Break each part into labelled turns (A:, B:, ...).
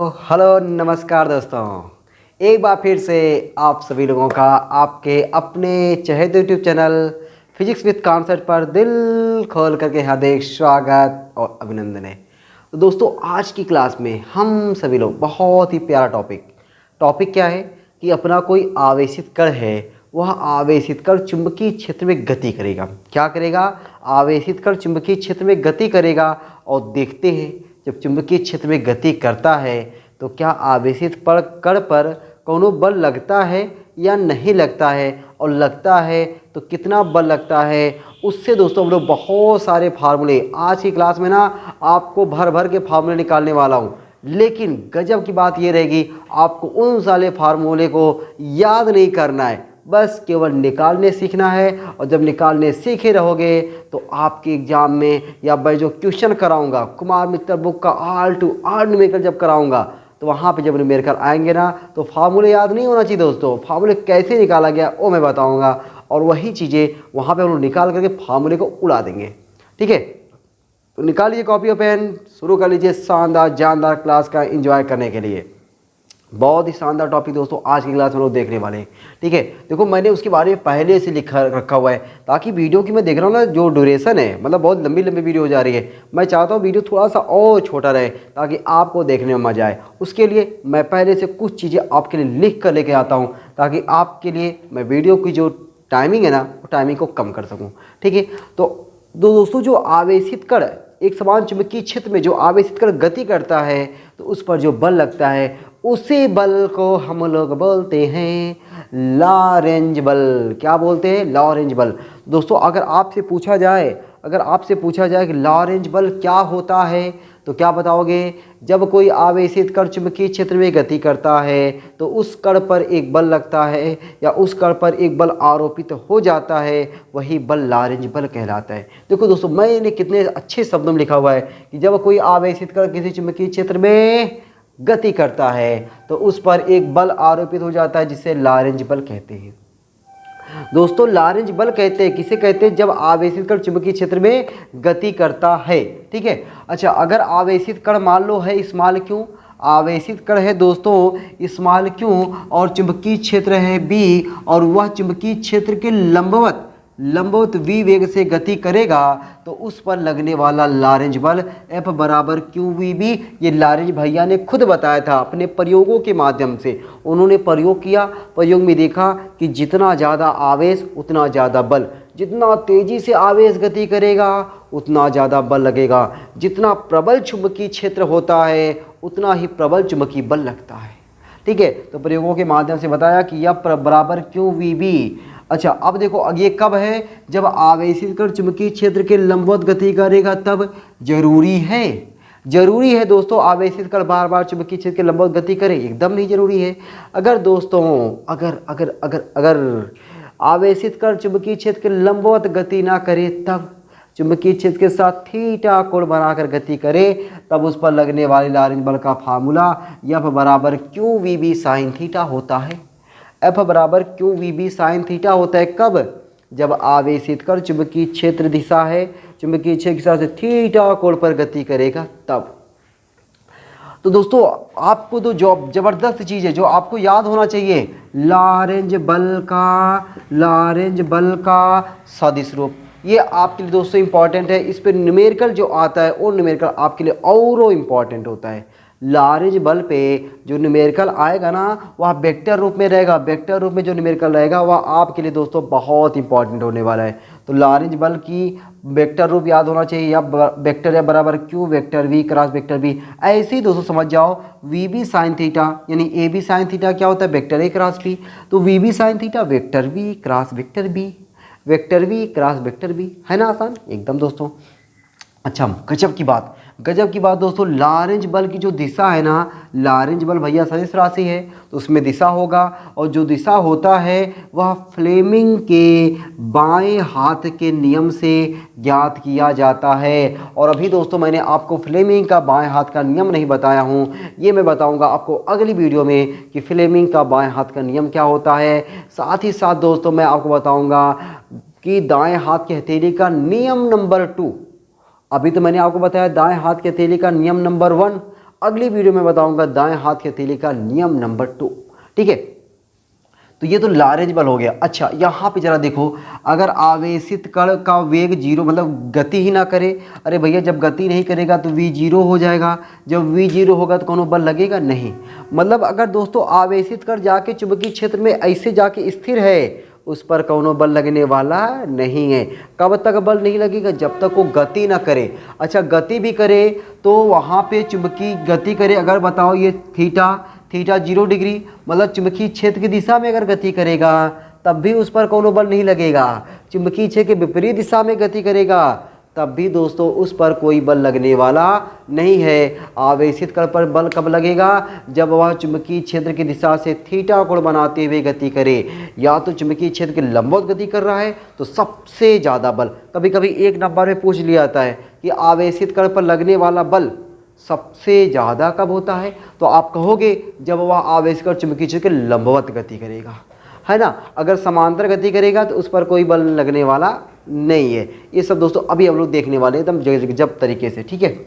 A: Hello नमस्कार दोस्तों, एक बार फिर से आप सभी लोगों का आपके अपने चहेते YouTube channel Physics with Concept पर दिल खोल करके हार्दिक स्वागत और अभिनंदन है। तो दोस्तों आज की क्लास में हम सभी लोग बहुत ही प्यारा टॉपिक क्या है कि अपना कोई आवेशित कण है, वह आवेशित कण चुंबकीय क्षेत्र में गति करेगा। क्या करेगा? आवेशित कण चुंबकीय क्षेत्र में गति करेगा। और देखते हैं जब चुंबकीय क्षेत्र में गति करता है तो क्या आवेशित कण पर कोनो बल लगता है या नहीं लगता है, और लगता है तो कितना बल लगता है। उससे दोस्तों हम लोग बहुत सारे फार्मूले आज की क्लास में ना आपको भर भर के फार्मूले निकालने वाला हूँ। लेकिन गजब की बात ये रहेगी, आपको उन सारे फार्मूले को याद नहीं करना है, बस केवल निकालने सीखना है। और जब निकालने सीखे रहोगे तो आपके एग्जाम में या मैं जो क्वेश्चन कराऊंगा कुमार मित्र बुक का ऑल टू ऑल न्यूमेरिकल जब कराऊंगा तो वहाँ पे जब न्यूमेरिकल आएंगे ना तो फार्मूले याद नहीं होना चाहिए दोस्तों। फार्मूले कैसे निकाला गया वो मैं बताऊंगा, और वही चीज़ें वहाँ पे हम लोग निकाल करके फार्मूले को उड़ा देंगे। ठीक है, तो निकालिए कॉपी और पेन, शुरू कर लीजिए शानदार जानदार क्लास का एंजॉय करने के लिए। बहुत ही शानदार टॉपिक दोस्तों आज की क्लास में लोग देखने वाले हैं। ठीक है, देखो मैंने उसके बारे में पहले से लिखा रखा हुआ है ताकि वीडियो की मैं देख रहा हूँ ना जो ड्यूरेशन है, मतलब बहुत लंबी वीडियो हो जा रही है, मैं चाहता हूँ वीडियो थोड़ा सा और छोटा रहे ताकि आपको देखने में मजा आए। उसके लिए मैं पहले से कुछ चीज़ें आपके लिए लिख कर लेके आता हूँ ताकि आपके लिए मैं वीडियो की जो टाइमिंग है ना वो टाइमिंग को कम कर सकूँ। ठीक है, तो दोस्तों जो आवेशित कण एक समान चुंबकीय क्षेत्र में जो आवेशित कण गति करता है तो उस पर जो बल लगता है उसी बल को हम लोग बोलते हैं लॉरेंज बल। क्या बोलते हैं? लॉरेंज बल। दोस्तों अगर आपसे पूछा जाए कि लॉरेंज बल क्या होता है तो क्या बताओगे? जब कोई आवेशित कण चुंबकीय क्षेत्र में गति करता है तो उस कण पर एक बल लगता है या उस कण पर एक बल आरोपित हो जाता है, वही बल लॉरेंज बल कहलाता है। देखो दोस्तों मैंने कितने अच्छे शब्दों में लिखा हुआ है कि जब कोई आवेशित कण किसी चुंबकीय क्षेत्र में गति करता है तो उस पर एक बल आरोपित हो जाता है जिसे लॉरेंज बल कहते हैं। दोस्तों लॉरेंज बल कहते हैं, किसे कहते हैं? जब आवेशित कण चुंबकीय क्षेत्र में गति करता है। ठीक है, अच्छा अगर आवेशित कण मान लो है स्मॉल क्यू, आवेशित कण है दोस्तों स्मॉल क्यू और चुंबकीय क्षेत्र है बी, और वह चुंबकीय क्षेत्र के लंबवत v वेग से गति करेगा तो उस पर लगने वाला लॉरेंज बल F बराबर QVB, ये लॉरेंज भैया ने खुद बताया था अपने प्रयोगों के माध्यम से। उन्होंने प्रयोग किया, प्रयोग में देखा कि जितना ज़्यादा आवेश उतना ज़्यादा बल, जितना तेज़ी से आवेश गति करेगा उतना ज़्यादा बल लगेगा, जितना प्रबल चुंबकीय क्षेत्र होता है उतना ही प्रबल चुंबकीय बल लगता है। ठीक है, तो प्रयोगों के माध्यम से बताया कि F बराबर QVB। अच्छा अब देखो ये कब है? जब आवेशित कण चुंबकीय क्षेत्र के लंबवत गति करेगा तब। जरूरी है दोस्तों आवेशित कण बार बार चुंबकीय क्षेत्र के लंबवत गति करे? एकदम नहीं जरूरी है। अगर दोस्तों अगर आवेशित कण चुंबकीय क्षेत्र के लंबवत गति ना करे तब, चुंबकीय क्षेत्र के साथ थीटा कोण बनाकर गति करे तब उस पर लगने वाले लॉरेंज बल का फार्मूला F बराबर QVB साइन थीटा होता है। F बराबर QVB साइन थीटा होता है कब? जब आवेशित कण चुंबकीय क्षेत्र दिशा है, चुंबकीय क्षेत्र की दिशा से थीटा कोण पर गति करेगा तब। तो दोस्तों आपको तो जो जबरदस्त चीज़ है जो आपको याद होना चाहिए, लॉरेंज बल का सदिश रूप, ये आपके लिए दोस्तों इंपॉर्टेंट है। इस पर न्यूमेरिकल जो आता है वो न्यूमेरिकल आपके लिए और इम्पॉर्टेंट होता है। लॉरेंज बल पे जो न्यूमेरिकल आएगा ना वह वेक्टर रूप में रहेगा, वेक्टर रूप में जो न्यूमेरिकल रहेगा वह आपके लिए दोस्तों बहुत इंपॉर्टेंट होने वाला है। तो लॉरेंज बल की वेक्टर रूप याद होना चाहिए, या वेक्टर या बराबर q vector we cross vector B. ऐसे ही दोस्तों समझ जाओ वी बी साइन थीटा यानी ए बी साइन थीटा क्या होता है? Vector A cross B. तो V B sine theta vector we cross vector B, vector we cross vector B, है ना आसान एकदम दोस्तों। अच्छा गजब की बात दोस्तों, लॉरेंज बल की जो दिशा है ना, लॉरेंज बल भैया सदिश राशि है तो उसमें दिशा होगा, और जो दिशा होता है वह फ्लेमिंग के बाएं हाथ के नियम से ज्ञात किया जाता है। और अभी दोस्तों मैंने आपको फ्लेमिंग का बाएं हाथ का नियम नहीं बताया हूँ, ये मैं बताऊँगा आपको अगली वीडियो में कि फ्लेमिंग का बाएं हाथ का नियम क्या होता है। साथ ही साथ दोस्तों मैं आपको बताऊँगा कि दाएँ हाथ की हथेली का नियम नंबर 2, अभी तो मैंने आपको बताया दाएं हाथ की हथेली का नियम नंबर 1, अगली वीडियो में बताऊंगा दाएं हाथ की हथेली का नियम नंबर 2। ठीक है, तो ये तो लारेंज बल हो गया। अच्छा, यहाँ पे जरा देखो, अगर आवेशित कण का वेग 0 मतलब गति ही ना करे, अरे भैया जब गति नहीं करेगा तो v 0 हो जाएगा, जब v 0 होगा तो कोनो बल लगेगा नहीं। मतलब अगर दोस्तों आवेशित कण जाके चुंबकीय क्षेत्र में ऐसे जाके स्थिर है, उस पर कोनो बल लगने वाला नहीं है। कब तक बल नहीं लगेगा? जब तक वो गति ना करे। अच्छा, गति भी करे तो वहाँ पे चुंबकीय गति करे, अगर बताओ ये थीटा 0 डिग्री मतलब चुंबकीय क्षेत्र की दिशा में अगर गति करेगा तब भी उस पर कोनो बल नहीं लगेगा। चुंबकीय क्षेत्र के विपरीत दिशा में गति करेगा तब भी दोस्तों उस पर कोई बल लगने वाला नहीं है। आवेशित कण पर बल कब लगेगा? जब वह चुंबकीय क्षेत्र की दिशा से थीटा कोण बनाते हुए गति करे। या तो चुंबकीय क्षेत्र के लंबवत गति कर रहा है तो सबसे ज़्यादा बल, कभी कभी 1 नंबर में पूछ लिया जाता है कि आवेशित कण पर लगने वाला बल सबसे ज़्यादा कब होता है, तो आप कहोगे जब वह आवेशित कण चुंबकीय क्षेत्र के लंबवत गति करेगा, है ना। अगर समांतर गति करेगा तो उस पर कोई बल लगने वाला नहीं है। ये सब दोस्तों अभी हम लोग देखने वाले हैं एकदम जब तरीके से। ठीक है,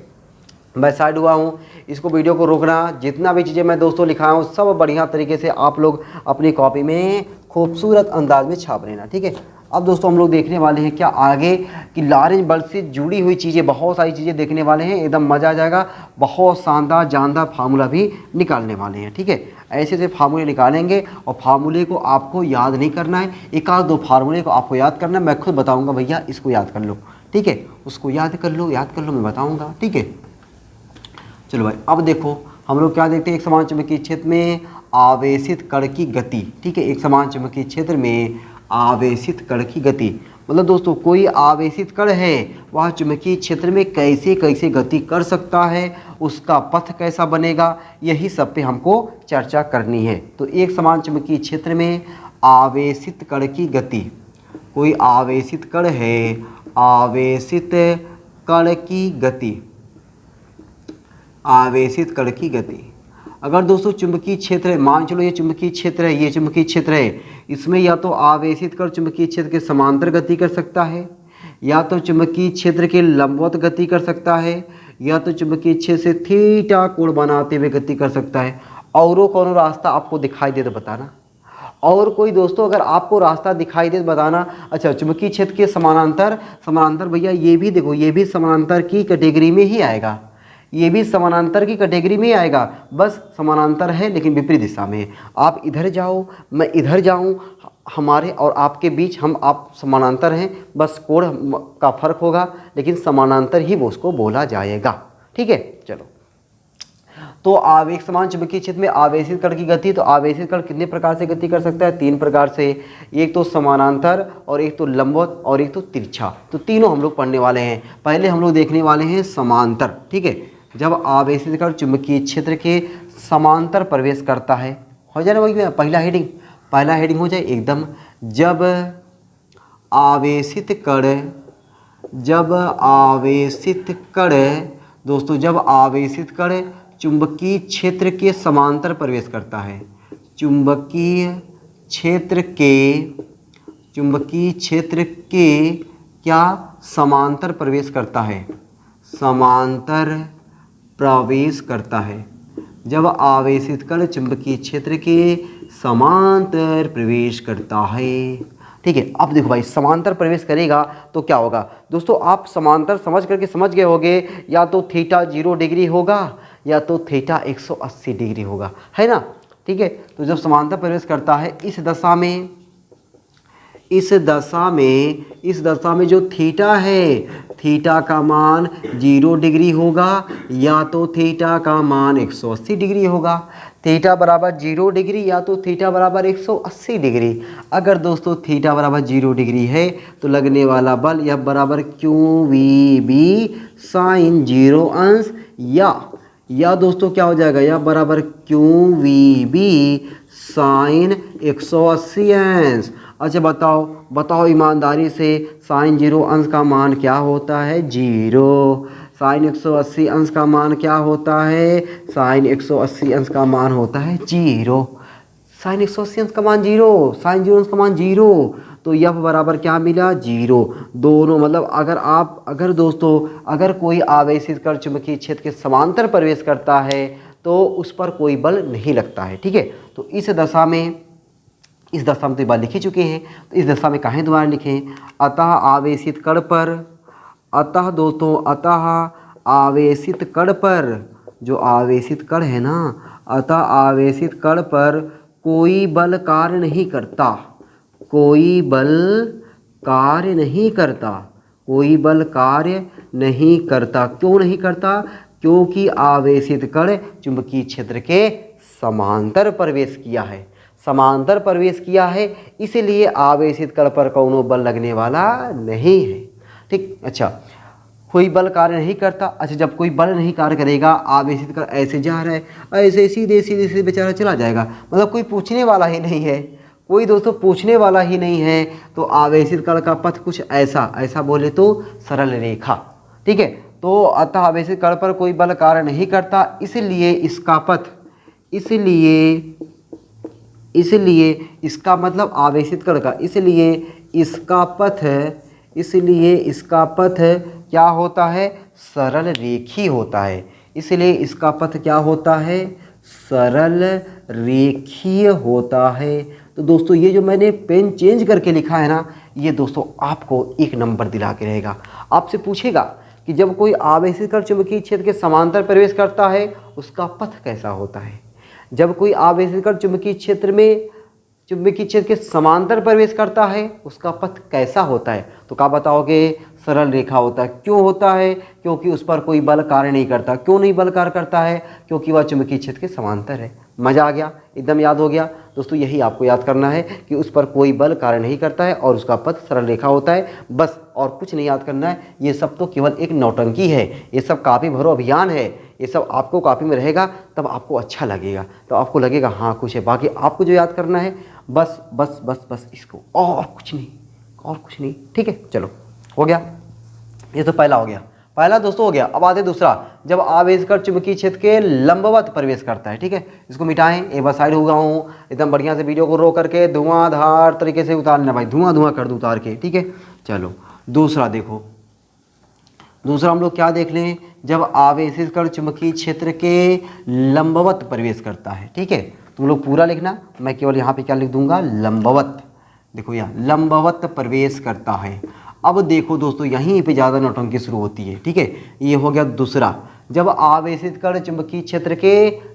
A: मैं साइड हुआ हूँ, इसको वीडियो को रोकना। जितना भी चीज़ें मैं दोस्तों लिखा हूँ सब बढ़िया तरीके से आप लोग अपनी कॉपी में खूबसूरत अंदाज में छाप लेना। ठीक है, अब दोस्तों हम लोग देखने वाले हैं क्या आगे कि लारेंज बल से जुड़ी हुई चीज़ें, बहुत सारी चीज़ें देखने वाले हैं, एकदम मज़ा आ जाएगा। बहुत शानदार जानदार फार्मूला भी निकालने वाले हैं। ठीक है, ऐसे ऐसे फार्मूले निकालेंगे और फार्मूले को आपको याद नहीं करना है, एक आध दो फार्मूले को आपको याद करना है। मैं खुद बताऊँगा भैया इसको याद कर लो, ठीक है, उसको याद कर लो मैं बताऊँगा। ठीक है, चलो भाई अब देखो हम लोग क्या देखते हैं, एक समान चुंबकीय क्षेत्र में आवेशित कण की गति। ठीक है, एक समान चुंबकीय क्षेत्र में आवेशित कण की गति मतलब दोस्तों कोई आवेशित कण है वह चुंबकीय क्षेत्र में कैसे कैसे गति कर सकता है, उसका पथ कैसा बनेगा, यही सब पे हमको चर्चा करनी है। तो एक समान चुंबकीय क्षेत्र में आवेशित कण की गति, कोई आवेशित कण है, आवेशित कण की गति, आवेशित कण की गति। अगर दोस्तों चुंबकीय क्षेत्र है, मान चलो ये चुंबकीय क्षेत्र है, ये चुंबकीय क्षेत्र है, इसमें या तो आवेशित कण चुंबकीय क्षेत्र के समांतर गति कर सकता है, या तो चुंबकीय क्षेत्र के लंबवत गति कर सकता है, या तो चुंबकीय क्षेत्र से थीटा कोण बनाते हुए गति कर सकता है। और कौन रास्ता आपको दिखाई दे तो बताना। और कोई दोस्तों अगर आपको रास्ता दिखाई दे तो बताना। अच्छा, चुंबकीय क्षेत्र के समानांतर भैया ये भी देखो, ये भी समानांतर की कैटेगरी में ही आएगा, ये भी समानांतर की कैटेगरी में ही आएगा, बस समानांतर है लेकिन विपरीत दिशा में। आप इधर जाओ मैं इधर जाऊं, हमारे और आपके बीच आप समानांतर हैं, बस कोण का फर्क होगा लेकिन समानांतर ही वो उसको बोला जाएगा। ठीक है, चलो तो आवेश समान चुंबकीय क्षेत्र में आवेशित कण की गति, तो आवेशित कण कितने प्रकार से गति कर सकता है? 3 प्रकार से, एक तो समानांतर और एक तो लंबवत और एक तो तिरछा। तो तीनों हम लोग पढ़ने वाले हैं। पहले हम लोग देखने वाले हैं समांतर। ठीक है, जब आवेशित कण चुंबकीय क्षेत्र के समांतर प्रवेश करता है, हो जाए ना वही पहला हेडिंग हो जाए एकदम। जब आवेशित कण दोस्तों, जब आवेशित कण चुंबकीय क्षेत्र के समांतर प्रवेश करता है, चुंबकीय क्षेत्र के क्या समांतर प्रवेश करता है, समांतर प्रवेश करता है। जब आवेशित कण चुंबकीय क्षेत्र के समांतर प्रवेश करता है। ठीक है, अब देखो भाई समांतर प्रवेश करेगा तो क्या होगा दोस्तों, आप समांतर समझ करके समझ गए होंगे, या तो थीटा 0 डिग्री होगा या तो थीटा 180 डिग्री होगा, है ना। ठीक है, तो जब समांतर प्रवेश करता है इस दशा में जो थीटा है, थीटा का मान 0 डिग्री होगा या तो थीटा का मान 180 डिग्री होगा। थीटा बराबर 0 डिग्री या तो थीटा बराबर 180 डिग्री। अगर दोस्तों थीटा बराबर 0 डिग्री है तो लगने वाला बल F बराबर QVB साइन 0 अंश, या दोस्तों क्या हो जाएगा, F बराबर QVB साइन 180 अंश। अच्छा बताओ ईमानदारी से, साइन 0 अंश का मान क्या होता है? 0। साइन 180 अंश का मान क्या होता है? साइन 180 अंश का मान होता है 0। साइन 180 अंश का मान 0, साइन 0 अंश का मान 0। तो F बराबर क्या मिला 0। दोनों मतलब अगर दोस्तों अगर कोई आवेशित कण चुंबकीय क्षेत्र के समांतर प्रवेश करता है तो उस पर कोई बल नहीं लगता है। ठीक है, तो इस दशा में तो बात लिख ही चुके हैं, तो इस दशा में काहे दोबारा लिखें। अतः आवेशित कण पर, अतः दोस्तों अतः आवेशित कण पर, जो आवेशित कण है ना, अतः आवेशित कण पर कोई बल कार्य नहीं करता, कोई बल कार्य नहीं करता, कोई बल कार्य नहीं करता। क्यों नहीं करता? क्योंकि आवेशित कण चुंबकीय क्षेत्र के समांतर प्रवेश किया है, समांतर प्रवेश किया है, इसलिए आवेशित कण पर कौनो बल लगने वाला नहीं है। ठीक, अच्छा, कोई बल कार्य नहीं करता। अच्छा, जब कोई बल नहीं कार्य करेगा, आवेशित कण ऐसे जा रहा है, ऐसे सीधे सीधे सीधे बेचारा चला जाएगा, मतलब कोई पूछने वाला ही नहीं है, कोई दोस्तों पूछने वाला ही नहीं है। तो आवेशित कण का पथ कुछ ऐसा, ऐसा बोले तो सरल रेखा। ठीक है, तो अतः आवेशित कण पर कोई बल कार्य नहीं करता, इसलिए इसका पथ, इसलिए इसका मतलब आवेशित कण का, इसलिए इसका पथ क्या होता है? सरल रेखी होता है। इसलिए इसका पथ क्या होता है? सरल रेखीय होता है। तो दोस्तों ये जो मैंने पेन चेंज करके लिखा है ना, ये दोस्तों आपको 1 नंबर दिला के रहेगा। आपसे पूछेगा कि जब कोई आवेशित कण चुंबकीय क्षेत्र के समांतर प्रवेश करता है उसका पथ कैसा होता है। जब कोई आवेशित कण चुंबकीय क्षेत्र के समांतर प्रवेश करता है उसका पथ कैसा होता है, तो क्या बताओगे? सरल रेखा होता है। क्यों होता है? क्योंकि उस पर कोई बल कार्य नहीं करता। क्यों नहीं बल कार्य करता है? क्योंकि वह चुंबकीय क्षेत्र के समांतर है। मज़ा आ गया, एकदम याद हो गया दोस्तों। यही आपको याद करना है कि उस पर कोई बल कार्य नहीं करता है और उसका पथ सरल रेखा होता है, बस, और कुछ नहीं याद करना है। ये सब तो केवल एक नौटंकी है, ये सब कॉपी भरो अभियान है, ये सब आपको कॉपी में रहेगा तब आपको अच्छा लगेगा, तो आपको लगेगा हाँ कुछ है। बाकी आपको जो याद करना है बस बस बस बस इसको, और कुछ नहीं, और कुछ नहीं। ठीक है, चलो हो गया, ये तो पहला हो गया, पहला दोस्तों हो गया। अब आते दूसरा, जब आवेश कण चुंबकीय क्षेत्र के लंबवत प्रवेश करता है। ठीक है, इसको मिटाएं, एक बार साइड हो गया हूँ, एकदम बढ़िया से वीडियो को रो करके धुआंधार तरीके से उतार लेना भाई, धुआं कर दो उतार के। ठीक है, चलो दूसरा देखो, दूसरा हम लोग क्या देख लें, जब आवेशित कण चुंबकीय क्षेत्र के लंबवत प्रवेश करता है। ठीक है, तुम लोग पूरा लिखना, मैं केवल यहाँ पे क्या लिख दूंगा, लंबवत। देखो यहाँ लंबवत प्रवेश करता है। अब देखो दोस्तों यहीं पे ज़्यादा नौटंकी शुरू होती है। ठीक है, ये हो गया दूसरा, जब आवेशित कण चुंबकीय क्षेत्र के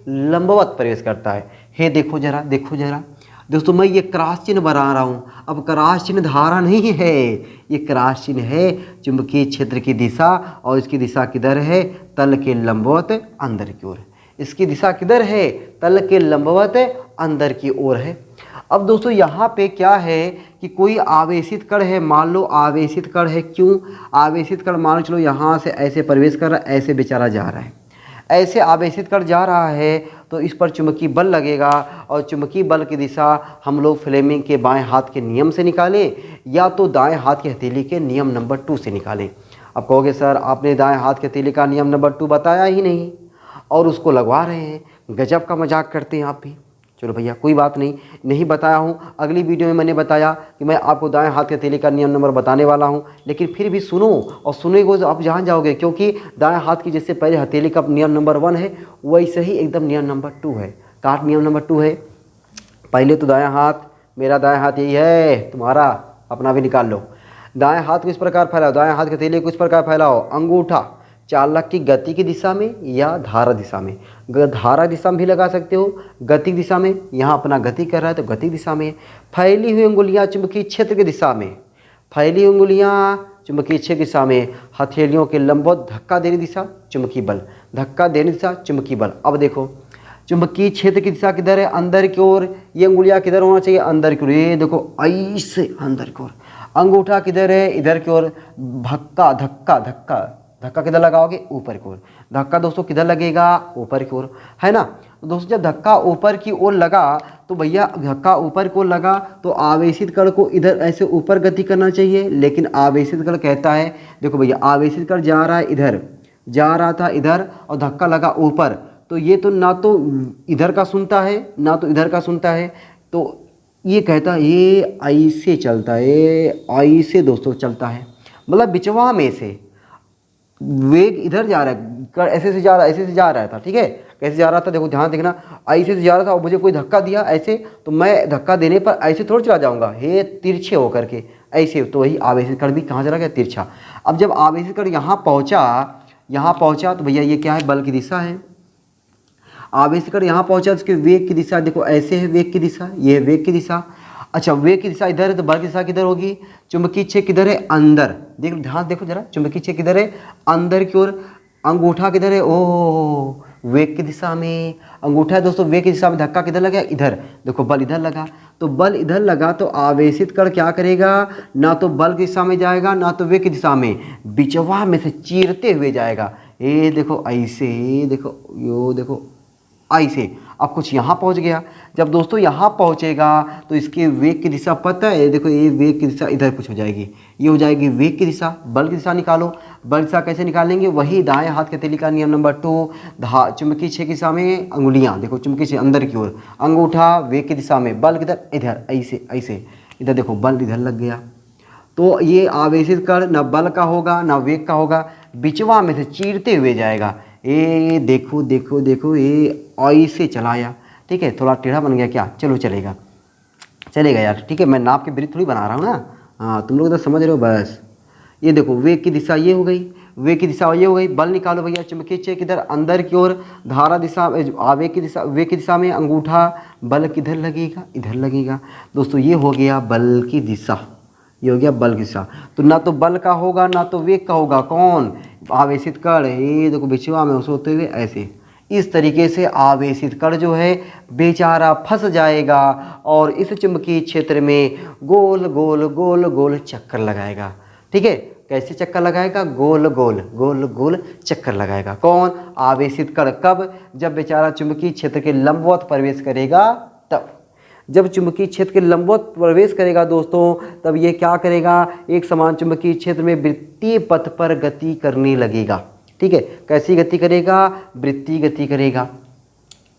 A: लंबवत प्रवेश करता है। हे देखो जरा, देखो जरा दोस्तों, मैं ये क्रॉस चिन्ह बना रहा हूँ। अब क्रॉस चिन्ह धारा नहीं है, ये क्रॉस चिन्ह है चुंबकीय क्षेत्र की दिशा, और इसकी दिशा किधर है? तल के लंबवत अंदर की ओर। इसकी दिशा किधर है? तल के लंबवत अंदर की ओर है। अब दोस्तों यहाँ पे क्या है कि कोई आवेशित कण है, मान लो आवेशित कण है। क्यों आवेशित कण? मान लो चलो यहाँ से ऐसे प्रवेश कर रहा है, ऐसे बेचारा जा रहा है, ऐसे आवेशित कण जा रहा है, तो इस पर चुंबकीय बल लगेगा, और चुंबकीय बल की दिशा हम लोग फ्लेमिंग के बाएं हाथ के नियम से निकालें या तो दाएं हाथ की हथेली के नियम नंबर 2 से निकालें। अब कहोगे सर आपने दाएं हाथ की हथेली का नियम नंबर 2 बताया ही नहीं और उसको लगवा रहे हैं, गजब का मजाक करते हैं आप भी। चलो भैया कोई बात नहीं, नहीं बताया हूँ, अगली वीडियो में मैंने बताया कि मैं आपको दाएं हाथ के हथेली का नियम नंबर बताने वाला हूँ, लेकिन फिर भी सुनो, और सुनेगो तो आप जान जाओगे, क्योंकि दाएं हाथ की जैसे पहले हथेली का नियम नंबर 1 है, वैसे ही एकदम नियम नंबर 2 है। का नियम नंबर 2 है? पहले तो दायां हाथ, मेरा दायां हाथ यही है, तुम्हारा अपना भी निकाल लो। दाएं हाथ को इस प्रकार फैलाओ, दाएं हाथ की हथेली को इस प्रकार फैलाओ, अंगूठा चालक की गति की दिशा में या धारा दिशा में, धारा दिशा में भी लगा सकते हो, गति दिशा में, यहाँ अपना गति कर रहा है तो गति दिशा में। फैली हुई उंगलियाँ चुंबकीय क्षेत्र की दिशा में, फैली उंगलियाँ चुंबकीय क्षेत्र की दिशा में, हथेलियों के लंबवत धक्का देने दिशा चुंबकीय बल, धक्का देने दिशा चुंबकीय बल। अब देखो चुंबकीय क्षेत्र की दिशा किधर है? अंदर की ओर। ये उंगलियाँ किधर होना चाहिए? अंदर की ओर। ये देखो ऐसे अंदर की ओर। अंगूठा किधर है? इधर की ओर। धक्का धक्का धक्का, धक्का किधर लगाओगे? ऊपर की ओर। धक्का दोस्तों किधर लगेगा? ऊपर की ओर, है ना। तो दोस्तों जब धक्का ऊपर की ओर लगा तो भैया धक्का ऊपर की ओर लगा तो आवेशित कण को इधर ऐसे ऊपर गति करना चाहिए, लेकिन आवेशित कण कहता है, देखो भैया आवेशित कण जा रहा है इधर, जा रहा था इधर और धक्का लगा ऊपर, तो ये तो ना तो इधर का सुनता है ना तो इधर का सुनता है, तो ये कहता है ये ऐसे चलता है, ऐसे दोस्तों चलता है, मतलब बिचवा में से वेग इधर जा रहा है, ऐसे से जा रहा है, ऐसे से जा रहा था, ठीक है। कैसे जा रहा था देखो, ध्यान देखना, ऐसे से जा रहा था और मुझे कोई धक्का दिया ऐसे, तो मैं धक्का देने पर ऐसे थोड़ा चला जाऊंगा, हे तिरछे होकर के ऐसे, तो वही आवेशित कण भी कहाँ चला गया, तिरछा। अब जब आवेशित कण यहाँ पहुँचा तो भैया ये क्या है, बल की दिशा है। आवेशित कण यहाँ पहुँचा तो उसके वेग की दिशा देखो ऐसे है, वेग की दिशा, ये है वेग की दिशा। अच्छा, वेग की दिशा इधर है तो बल की दिशा किधर होगी, चुंबकीय क्षेत्र किधर है, अंदर। देखो ध्यान देखो जरा, चुंबकीय क्षेत्र किधर है, अंदर की ओर। अंगूठा किधर है, ओह वेग की दिशा में। अंगूठा है दोस्तों वेग की दिशा में, धक्का किधर लगा, इधर। देखो बल इधर लगा, तो बल इधर लगा तो आवेशित कण क्या करेगा, ना तो बल की दिशा में जाएगा ना तो वेग की दिशा में, बिचवा में से चीरते हुए जाएगा। ये देखो ऐसे, देखो यो देखो ऐसे। अब कुछ यहाँ पहुँच गया, जब दोस्तों यहाँ पहुँचेगा तो इसके वेग की दिशा पता है, देखो ये वेग की दिशा इधर कुछ हो जाएगी, ये हो जाएगी वेग की दिशा। बल की दिशा निकालो, बल दिशा कैसे निकालेंगे, वही दाएं हाथ के हथेली का नियम नंबर 2, चुंबकीय क्षेत्र की दिशा में अंगुलियाँ, देखो चुंबकीय क्षेत्र अंदर की ओर, अंगूठा वेग की दिशा में, बल किधर, इधर ऐसे ऐसे, इधर देखो बल इधर लग गया। तो ये आवेशित कण न बल का होगा ना वेग का होगा, बिचवा में से चीरते हुए जाएगा। ये देखो देखो देखो, ये ऐसे चलाया, ठीक है। थोड़ा टेढ़ा बन गया क्या, चलो चलेगा यार, ठीक है। मैं नाप के विरुद्ध थोड़ी बना रहा हूँ ना, हाँ तुम लोग तो समझ रहे हो बस। ये देखो वेग की दिशा ये हो गई, वेग की दिशा ये हो गई। बल निकालो भैया, चुंबकीय क्षेत्र किधर, अंदर की ओर, धारा दिशा आवेग की दिशा, वेग की दिशा में अंगूठा, बल किधर लगेगा, इधर लगेगा। दोस्तों ये हो गया बल की दिशा, ये हो गया बल की दिशा। तो ना तो बल का होगा ना तो वेग का होगा, कौन, आवेशित कण। ये देखो बिचवा में उसे होते हुए ऐसे, इस तरीके से आवेशित कण जो है बेचारा फंस जाएगा और इस चुंबकीय क्षेत्र में गोल गोल गोल गोल चक्कर लगाएगा, ठीक है। कैसे चक्कर लगाएगा, गोल गोल गोल गोल चक्कर लगाएगा। कौन, आवेशित कण। कब, जब बेचारा चुंबकीय क्षेत्र के लंबवत प्रवेश करेगा तब। जब चुंबकीय क्षेत्र के लंबवत प्रवेश करेगा दोस्तों, तब ये क्या करेगा, एक समान चुंबकीय क्षेत्र में वृत्तीय पथ पर गति करने लगेगा, ठीक है। कैसी गति करेगा, वृत्तीय गति करेगा।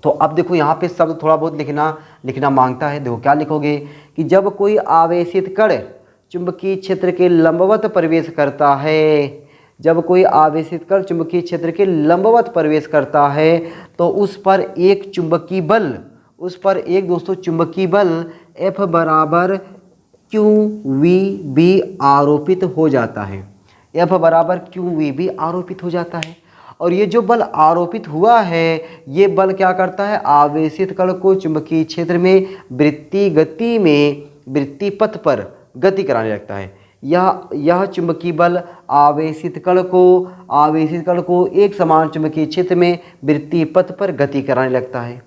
A: तो अब देखो यहाँ पे शब्द थोड़ा बहुत लिखना मांगता है। देखो क्या लिखोगे कि जब कोई आवेशित कण चुंबकीय क्षेत्र के लंबवत प्रवेश करता है, जब कोई आवेशित कण चुंबकीय क्षेत्र के लंबवत प्रवेश करता है तो उस पर एक चुंबकीय बल, उस पर एक दोस्तों चुंबकीय बल F बराबर QVB आरोपित हो जाता है। F बराबर QVB आरोपित हो जाता है। और ये जो बल आरोपित हुआ है, ये बल क्या करता है, आवेशित कण को चुंबकीय क्षेत्र में वृत्तीय गति में, वृत्तीय पथ पर गति कराने लगता है। यह चुंबकीय बल आवेशित कण को एक समान चुंबकीय क्षेत्र में वृत्तीय पथ पर गति कराने लगता है।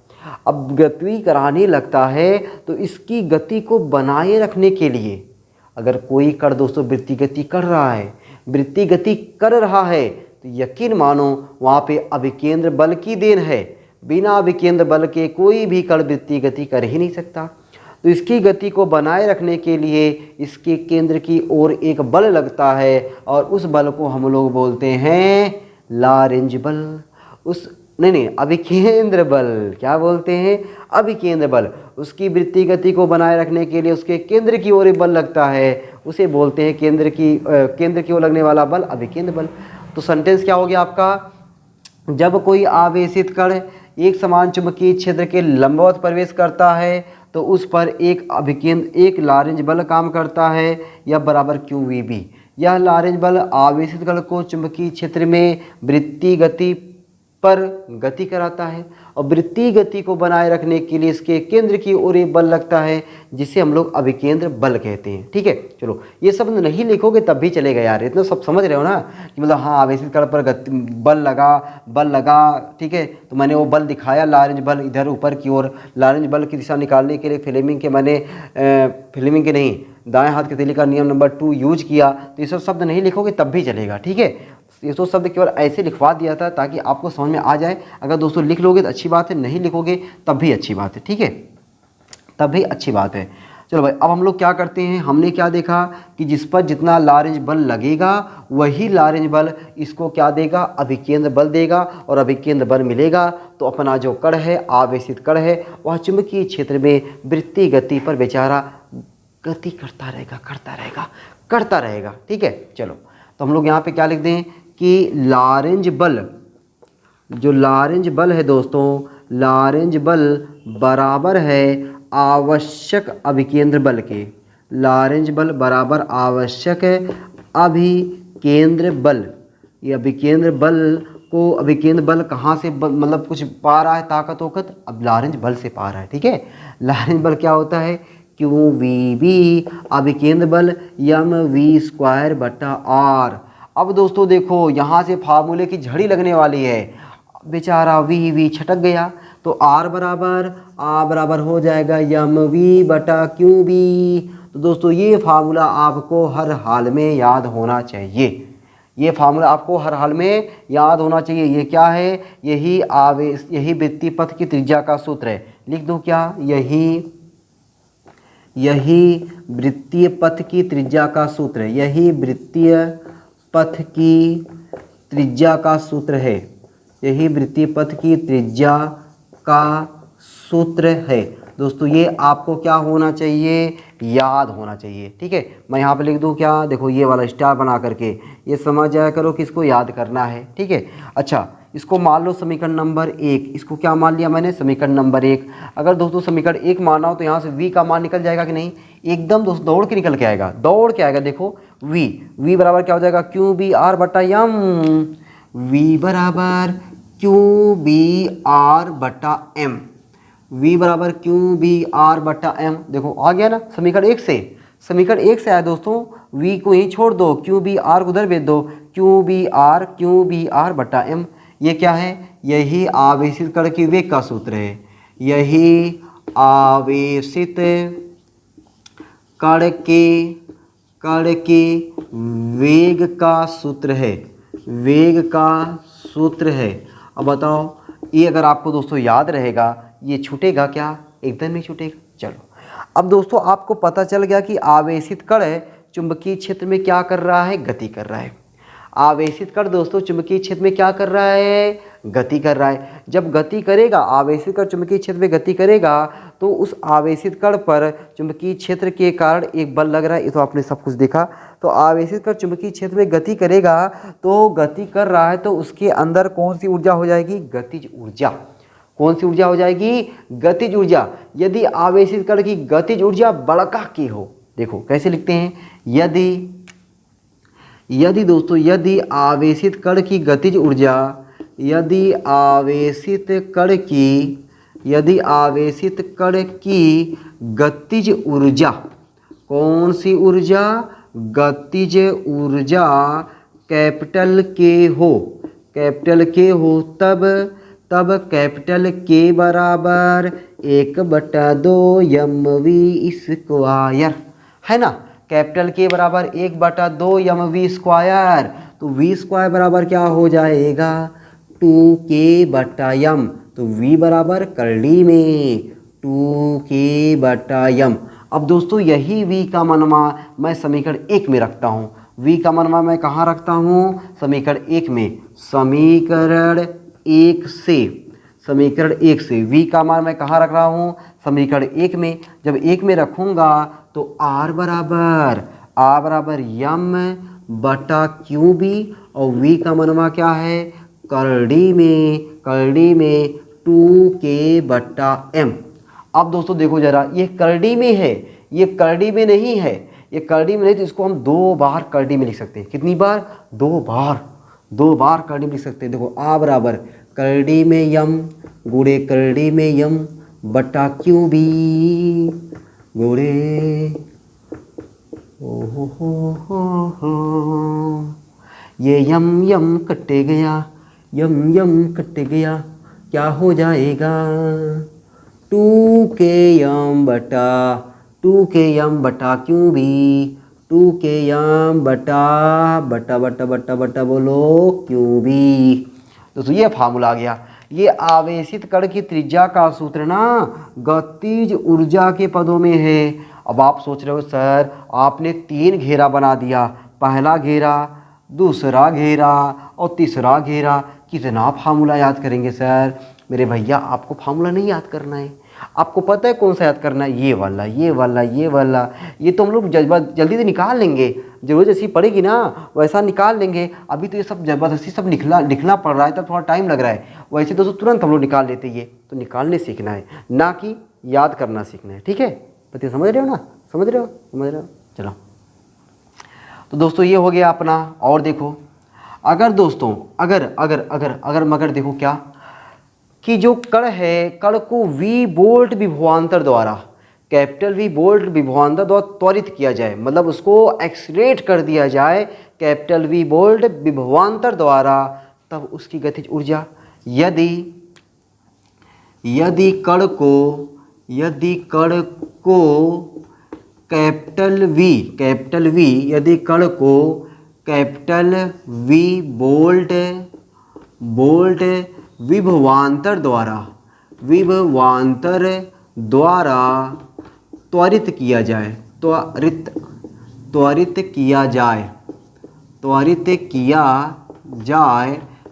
A: अब गति कराने लगता है तो इसकी गति को बनाए रखने के लिए, अगर कोई कण दोस्तों वृत्तीय गति कर रहा है, तो यकीन मानो वहाँ पे अभिकेंद्र बल की देन है। बिना अभिकेंद्र बल के कोई भी कण वृत्तीय गति कर ही नहीं सकता। तो इसकी गति को बनाए रखने के लिए इसके केंद्र की ओर एक बल लगता है और उस बल को हम लोग बोलते हैं लारेंज बल। अभिकेंद्र बल। क्या बोलते हैं, अभिकेंद्र बल। उसकी वृत्तीय गति को बनाए रखने के लिए उसके केंद्र की ओर बल लगता है, उसे बोलते हैं केंद्र की ओर लगने वाला बल अभिकेंद्र बल। तो सेंटेंस क्या हो गया आपका, जब कोई आवेशित कण एक समान चुंबकीय क्षेत्र के लंबवत प्रवेश करता है तो उस पर एक लारेंज बल काम करता है, यह बराबर QVB। यह लारेंज बल आवेशित कण को चुंबकीय क्षेत्र में वृत्तीय गति पर गति कराता है और वृत्तीय गति को बनाए रखने के लिए इसके केंद्र की ओर एक बल लगता है जिसे हम लोग अभिकेंद्र बल कहते हैं, ठीक है। चलो ये शब्द नहीं लिखोगे तब भी चलेगा यार, इतना सब समझ रहे हो ना कि मतलब हाँ आवेशित कण पर बल लगा, ठीक है। तो मैंने वो बल दिखाया, लारेंज बल इधर ऊपर की ओर। लारेंज बल की दिशा निकालने के लिए फ्लेमिंग के नहीं, दाएं हाथ के हथेली का नियम नंबर 2 यूज किया। तो ये सब शब्द नहीं लिखोगे तब भी चलेगा, ठीक है। ये तो शब्द केवल ऐसे लिखवा दिया था ताकि आपको समझ में आ जाए। अगर दोस्तों लिख लोगे तो अच्छी बात है, नहीं लिखोगे तब भी अच्छी बात है, ठीक है, तब भी अच्छी बात है। चलो भाई, अब हम लोग क्या करते हैं, हमने क्या देखा कि जिस पर जितना लारेंज बल लगेगा वही लारेंज बल इसको क्या देगा, अभिकेंद्र बल देगा, और अभिकेंद्र बल मिलेगा तो अपना जो कण है, आवेशित कण है, वह चुंबकीय क्षेत्र में वृत्तीय गति पर बेचारा गति करता रहेगा, करता रहेगा, करता रहेगा। ठीक है, चलो तो हम लोग यहाँ पे क्या लिख दें कि लारेंज बल, जो लारेंज बल है दोस्तों, लारेंज बल बराबर है आवश्यक अभिकेंद्र बल के। लारेंज बल बराबर आवश्यक अभिकेंद्र बल। ये अभिकेंद्र बल को, अभिकेंद्र बल कहाँ से मतलब कुछ पा रहा है ताकत वोकत, अब लारेंज बल से पा रहा है। ठीक है, लारेंज बल क्या होता है, क्यू वी बी अभिकेंद्र बल यम वी स्क्वायर बटा आर। अब दोस्तों देखो यहाँ से फार्मूले की झड़ी लगने वाली है, बेचारा वी छटक गया, तो आर बराबर हो जाएगा यम वी बटा क्यू बी। तो दोस्तों ये फार्मूला आपको हर हाल में याद होना चाहिए, ये फार्मूला आपको हर हाल में याद होना चाहिए। ये क्या है, यही आवेश, यही वृत्तीय पथ की त्रिज्या का सूत्र है। लिख दो क्या, यही वृत्तीय पथ की त्रिज्या का सूत्र है, यही वृत्तीय पथ की त्रिज्या का सूत्र है, यही वृत्तीय पथ की त्रिज्या का सूत्र है। दोस्तों ये आपको क्या होना चाहिए, याद होना चाहिए। ठीक है, मैं यहाँ पे लिख दूँ क्या, देखो ये वाला स्टार बना करके, ये समझ जाया करो कि इसको याद करना है। ठीक है, अच्छा इसको मान लो समीकरण नंबर 1, इसको क्या मान लिया मैंने, समीकरण नंबर 1। अगर दोस्तों समीकरण 1 माना हो तो यहाँ से v का मान निकल जाएगा कि नहीं, एकदम दोस्तों दौड़ के निकल के आएगा, दौड़ के आएगा। देखो v बराबर क्या हो जाएगा, क्यू बी आर बटा यम, v बराबर क्यू बी आर बटा एम, v बराबर क्यू बी आर बटा एम। देखो आ गया ना समीकरण 1 से, समीकरण 1 से आया दोस्तों, v को ही छोड़ दो, क्यू बी आर को उधर भेज दो, क्यू बी आर बटा एम। ये क्या है, यही आवेशित कण की वेग का सूत्र है, यही आवेशित कण के वेग का सूत्र है, वेग का सूत्र है। अब बताओ ये अगर आपको दोस्तों याद रहेगा, ये छूटेगा क्या, एकदम नहीं छूटेगा। चलो अब दोस्तों आपको पता चल गया कि आवेशित कण चुंबकीय क्षेत्र में क्या कर रहा है, गति कर रहा है। आवेशित कण दोस्तों चुंबकीय क्षेत्र में क्या कर रहा है, गति कर रहा है। जब गति करेगा, आवेशित कण चुंबकीय क्षेत्र में गति करेगा, तो उस आवेशित कण पर चुंबकीय क्षेत्र के कारण एक बल लग रहा है, ये तो आपने सब कुछ देखा। तो आवेशित कण चुंबकीय क्षेत्र में गति करेगा, तो गति कर रहा है तो उसके अंदर कौन सी ऊर्जा हो जाएगी, गतिज ऊर्जा। कौन सी ऊर्जा हो जाएगी, गतिज ऊर्जा। यदि आवेशित कण की गतिज ऊर्जा बड़का की हो, देखो कैसे लिखते हैं, यदि दोस्तों यदि आवेशित कण की गतिज ऊर्जा, यदि आवेशित कण की गतिज ऊर्जा, कौन सी ऊर्जा, गतिज ऊर्जा कैपिटल के हो, तब कैपिटल के बराबर 1/2 यम वी स्क्वायर, है ना। कैपिटल के बराबर 1/2 यम वी स्क्वायर, तो वी स्क्वायर बराबर क्या हो जाएगा, 2k/m। तो v बराबर करड़ी में 2k/m। अब दोस्तों यही v का मनवा मैं समीकरण 1 में रखता हूँ, v का मनवा मैं कहाँ रखता हूँ, समीकरण 1 में। समीकरण 1 से v का मान मैं कहाँ रख रहा हूँ, समीकरण 1 में। जब 1 में रखूँगा तो r बराबर यम बटा क्यू बी, और v का मनवा क्या है, करड़ी में 2k/m। अब दोस्तों देखो जरा, ये करड़ी में है, ये करड़ी में नहीं है, ये करड़ी में नहीं, तो इसको हम 2 बार करड़ी में लिख सकते हैं। कितनी बार, 2 बार करड़ी में लिख सकते हैं। देखो आ बराबर करड़ी में यम गुणे करड़ी में यम बटा क्यू बी गुणे ओ हो। ये यम कटे गया, यम कट गया, क्या हो जाएगा, 2km बटा क्यू बी, 2km बटा बोलो क्यू बी। दोस्तों ये फार्मूला आ गया। ये आवेशित कण की त्रिज्या का सूत्र ना गतिज ऊर्जा के पदों में है, अब आप सोच रहे हो सर आपने 3 घेरा बना दिया, पहला घेरा, दूसरा घेरा और तीसरा घेरा, कितना फार्मूला याद करेंगे सर? मेरे भैया आपको फार्मूला नहीं याद करना है, आपको पता है कौन सा याद करना है, ये वाला ये वाला ये वाला। ये तो हम लोग जल्दी से निकाल लेंगे, जरूरत जैसी पड़ेगी ना वैसा निकाल लेंगे। अभी तो ये सब ज़बरदस्ती सब लिखना पड़ रहा है, तब थोड़ा टाइम लग रहा है। वैसे दोस्तों तुरंत हम लोग निकाल लेते, ये तो निकालने सीखना है ना कि याद करना सीखना है, ठीक है? पति समझ रहे हो ना, समझ रहे हो? चलो तो दोस्तों ये हो गया अपना। और देखो अगर दोस्तों अगर मगर देखो क्या कि जो कण है, कण को V वोल्ट विभवांतर द्वारा, कैपिटल V वोल्ट विभवांतर द्वारा त्वरित किया जाए, मतलब उसको एक्सलेट कर दिया जाए कैपिटल V वोल्ट विभवांतर द्वारा, तब उसकी गतिज ऊर्जा यदि कण को कैपिटल V यदि कण को कैपिटल V वोल्ट विभवांतर द्वारा त्वरित किया जाए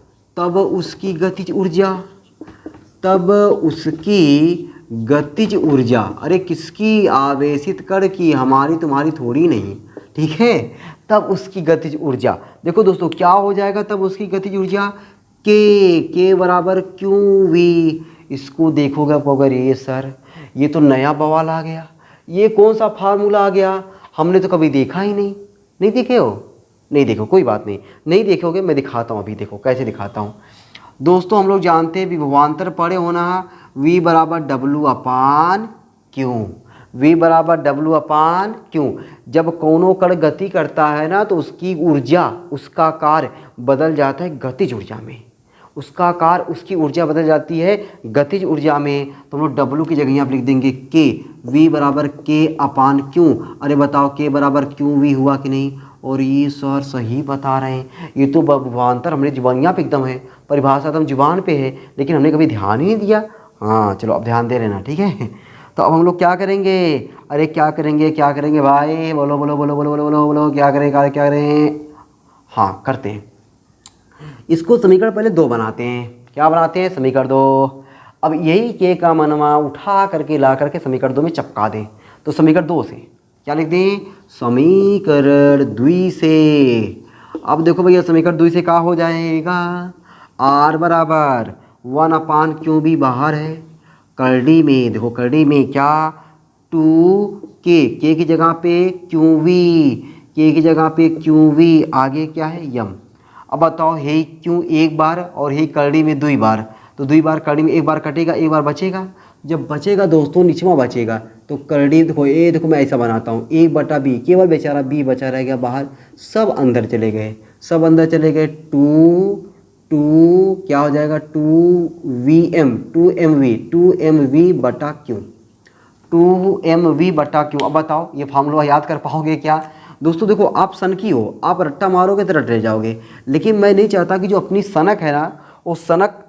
A: तब उसकी गतिज ऊर्जा, अरे किसकी? आवेशित कण की, हमारी तुम्हारी थोड़ी नहीं, ठीक है? तब उसकी गतिज ऊर्जा देखो दोस्तों क्या हो जाएगा, तब उसकी गतिज ऊर्जा के बराबर क्यू वी। इसको देखोगे अगर ये सर ये तो नया बवाल आ गया, ये कौन सा फार्मूला आ गया, हमने तो कभी देखा ही नहीं देखे हो? नहीं देखो, कोई बात नहीं देखोगे, मैं दिखाता हूँ। अभी देखो कैसे दिखाता हूँ दोस्तों। हम लोग जानते हैं विभवांतर पढ़े होना, V बराबर W अपान क्यू। जब कोनो कण गति करता है ना तो उसकी ऊर्जा, उसका कार्य बदल जाता है गतिज ऊर्जा में, उसकी ऊर्जा बदल जाती है गतिज ऊर्जा में। तो हम लोग W की जगह यहाँ लिख देंगे K, V बराबर K अपान क्यू। अरे बताओ K बराबर क्यू V हुआ कि नहीं? और ये सर सही बता रहे हैं, ये तो विभवांतर हमने जुबानियाँ पे एकदम है, परिभाषा तो हम जुबान पे है, लेकिन हमने कभी ध्यान ही नहीं दिया। हाँ चलो अब ध्यान दे लेना, ठीक है? तो अब हम लोग क्या करेंगे? अरे क्या करेंगे भाई? बोलो क्या करें? हाँ करते हैं, इसको समीकरण पहले 2 बनाते हैं। क्या बनाते हैं? समीकरण 2। अब यही के का मनवा उठा करके ला करके समीकरण 2 में चिपका दें। तो समीकरण 2 से क्या लिख दें? समीकरण 2 से। अब देखो भैया समीकरण 2 से क्या हो जाएगा? R बराबर 1 अपान क्यू बी बाहर है, करड़ी में देखो, करड़ी में क्या 2K, के की जगह पे क्यू वी, आगे क्या है यम। अब बताओ हे क्यों एक बार और हे करड़ी में 2 बार, तो 2 बार करड़ी में 1 बार कटेगा, 1 बार बचेगा। जब बचेगा दोस्तों निचवा बचेगा, तो करड़ी देखो ये देखो मैं ऐसा बनाता हूँ 1/b, केवल बेचारा b बचा रह गया बाहर, सब अंदर चले गए 2 क्या हो जाएगा 2mv/q। अब बताओ ये फार्मूला याद कर पाओगे क्या दोस्तों? देखो आप सनकी हो, आप रट्टा मारोगे तो रट रह जाओगे, लेकिन मैं नहीं चाहता कि जो अपनी सनक है ना वो सनक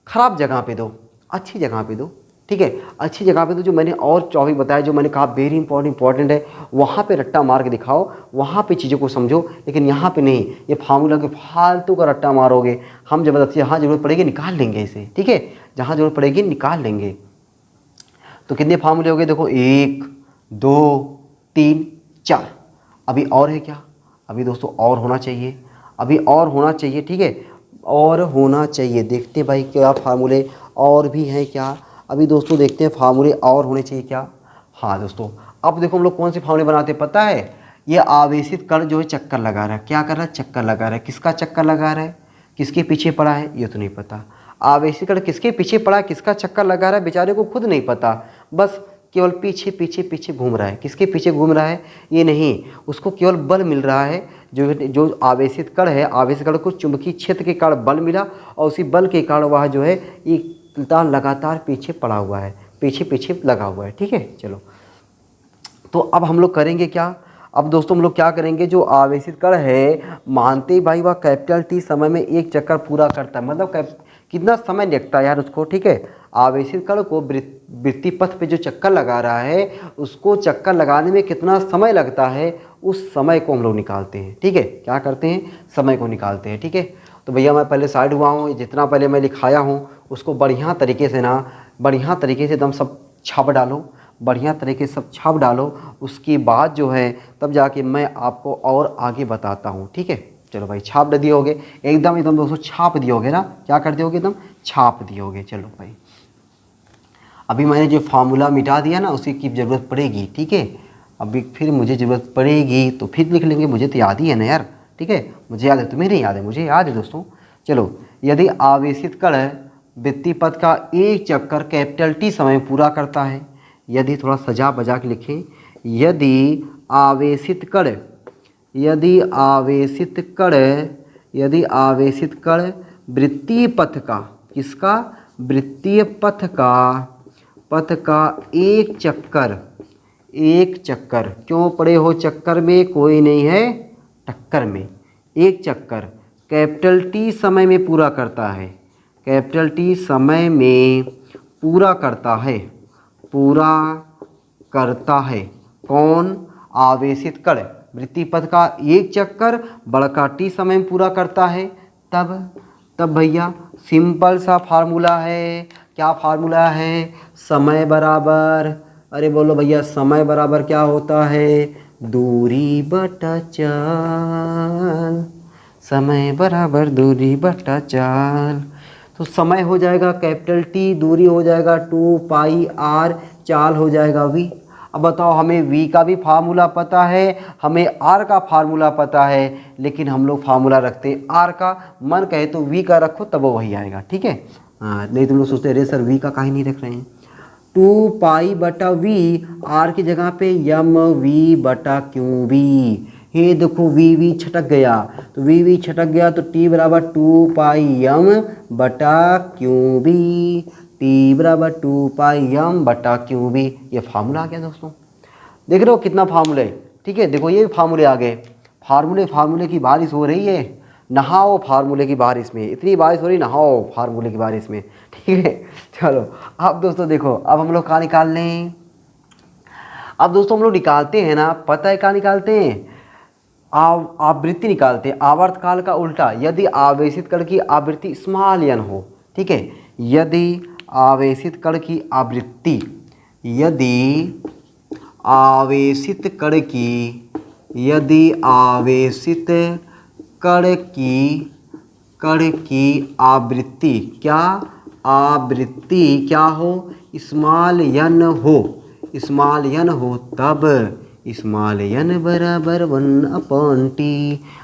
A: खराब जगह पे दो, अच्छी जगह पे दो, ठीक है? अच्छी जगह पे तो जो मैंने और टॉपिक बताया, जो मैंने कहा वेरी इंपॉर्टेंट है, वहाँ पे रट्टा मार के दिखाओ, वहाँ पे चीज़ों को समझो, लेकिन यहाँ पे नहीं। ये फार्मूला के फालतू का रट्टा मारोगे, हम ज़बरदस्ती जहाँ ज़रूरत पड़ेगी निकाल लेंगे इसे, ठीक है? जहाँ ज़रूरत पड़ेगी निकाल लेंगे। तो कितने फार्मूले हो गए? देखो 1 2 3 4। अभी और है क्या? अभी दोस्तों और होना चाहिए, ठीक है? और होना चाहिए, देखते भाई क्या फार्मूले और भी हैं क्या? अभी दोस्तों देखते हैं फार्मूले और होने चाहिए क्या। हाँ दोस्तों अब देखो हम लोग कौन से फार्मूले बनाते हैं पता है? ये आवेशित कण जो है चक्कर लगा रहा है, क्या कर रहा है? चक्कर लगा रहा है। किसका चक्कर लगा रहा है? किसके पीछे पड़ा है? ये तो नहीं पता। आवेशित कण किसके पीछे पड़ा है, किसका चक्कर लगा रहा है, बेचारे को खुद नहीं पता, बस केवल पीछे घूम रहा है। किसके पीछे घूम रहा है? ये नहीं, उसको केवल बल मिल रहा है, जो आवेशित कण है, आवेशित कण को चुंबकीय क्षेत्र के कारण बल मिला, और उसी बल के कारण वह जो है ये लगातार पीछे पड़ा हुआ है, पीछे लगा हुआ है, ठीक है? चलो तो अब हम लोग करेंगे क्या? अब दोस्तों हम लोग क्या करेंगे? जो आवेशित कण है, मानते ही भाई वह कैपिटल T समय में एक चक्कर पूरा करता है, मतलब कितना समय लगता है यार उसको, ठीक है। आवेशित कण को वृत्तीय पथ पे जो चक्कर लगा रहा है उसको चक्कर लगाने में कितना समय लगता है, उस समय को हम लोग निकालते हैं, ठीक है। क्या करते हैं, समय को निकालते हैं, ठीक है। तो भैया मैं पहले साइड हुआ हूँ, जितना पहले मैं लिखाया हूँ उसको बढ़िया तरीके से ना, बढ़िया तरीके से एकदम सब छाप डालो, बढ़िया तरीके से सब छाप डालो। उसके बाद जो है तब जाके मैं आपको और आगे बताता हूँ, ठीक है। चलो भाई छाप दियोगे, एकदम एकदम दोस्तों छाप दियोगे ना, क्या कर दियोगे, एकदम छाप दियोगे। चलो भाई अभी मैंने जो फार्मूला मिटा दिया ना उसी की ज़रूरत पड़ेगी, ठीक है। अभी फिर मुझे ज़रूरत पड़ेगी तो फिर लिख लेंगे, मुझे तो याद ही है ना यार, ठीक है। मुझे याद है, तुम्हें नहीं याद है, मुझे याद है दोस्तों। चलो, यदि आवेशित कण वृत्तीय पथ का एक चक्कर कैपिटल टी समय पूरा करता है, यदि थोड़ा सजा बजा के लिखें, यदि आवेशित कण वृत्तीय पथ का, किसका, वृत्तीय पथ का एक चक्कर, क्यों पड़े हो चक्कर में, कोई नहीं है टक्कर में, एक चक्कर कैपिटल टी समय में पूरा करता है, कैपिटल टी समय में पूरा करता है। कौन, आवेशित कण वृत्तीय पथ का एक चक्कर बड़का टी समय में पूरा करता है, तब भैया सिंपल सा फार्मूला है। क्या फार्मूला है, समय बराबर, अरे बोलो भैया, समय बराबर क्या होता है, दूरी बटा चाल, समय बराबर दूरी बटा चाल। तो समय हो जाएगा कैपिटल टी, दूरी हो जाएगा 2 पाई r, चाल हो जाएगा v। अब बताओ, हमें v का भी फार्मूला पता है, हमें r का फार्मूला पता है, लेकिन हम लोग फार्मूला रखते हैं r का, मन कहे तो v का रखो तब वो वही आएगा, ठीक है। हाँ, नहीं तुम लोग सोचते अरे सर v का काहे नहीं रख रहे हैं। 2 पाई बटा v, r की जगह पे यम v बटा क्यू v। ये देखो वी छटक गया, तो वी छटक गया तो टी बराबर 2 पाई यम बटा क्यू बी, टी बराबर 2 पाई यम बटा क्यू बी। ये फार्मूला आ गया दोस्तों, देख रहे हो कितना फार्मूले, ठीक है। देखो ये फार्मूले आ गए, फार्मूले की बारिश हो रही है, नहाओ फार्मूले की बारिश में, इतनी बारिश हो रही, नहाओ फार्मूले की बारिश में, ठीक है। चलो अब दोस्तों देखो, अब हम लोग कहाँ निकाल लें, अब दोस्तों हम लोग निकालते हैं ना, पता है कहाँ निकालते हैं, आवृत्ति निकालते हैं, आवर्त काल का उल्टा। यदि आवेशित कण की आवृत्ति स्मॉल n हो, ठीक है, यदि आवेशित कण की आवृत्ति, क्या हो, स्मॉल n हो, तब स्मॉल n बराबर 1/t।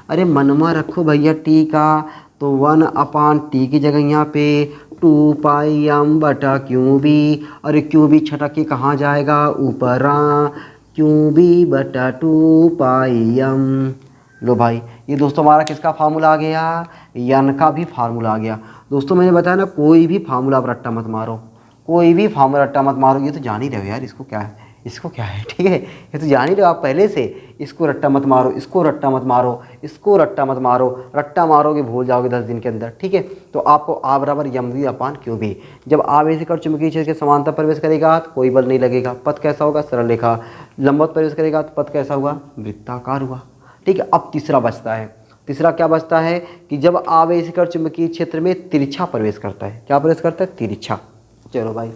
A: अरे मनमा रखो भैया टी का, तो 1/t की जगह यहाँ पे 2 पाई m बटा क्यू बी, अरे क्यू बी छटक के कहाँ जाएगा, ऊपर, क्यू बी बटा 2 पाई m। लो भाई, ये दोस्तों हमारा किसका फार्मूला आ गया, n का भी फार्मूला आ गया। दोस्तों मैंने बताया ना, कोई भी फार्मूला पर रट्टा मत मारो, ये तो जान ही रहे हो यार, इसको क्या है, ठीक है, ये तो जान ही रहे हो आप पहले से। इसको रट्टा मत मारो, रट्टा मारोगे भूल जाओगे 10 दिन के अंदर, ठीक है। तो आपको आ बराबर m v upon q B, जब आवेशित कण चुंबकीय क्षेत्र के समांतर प्रवेश करेगा तो कोई बल नहीं लगेगा, पथ कैसा होगा, सरल रेखा, लंबवत प्रवेश करेगा तो पथ कैसा हुआ, वृत्ताकार हुआ, ठीक है। अब तीसरा बचता है, तीसरा क्या बचता है कि जब आवेशित कण चुंबकीय क्षेत्र में तिरछा प्रवेश करता है, क्या प्रवेश करता है, तिरछा। चलो भाई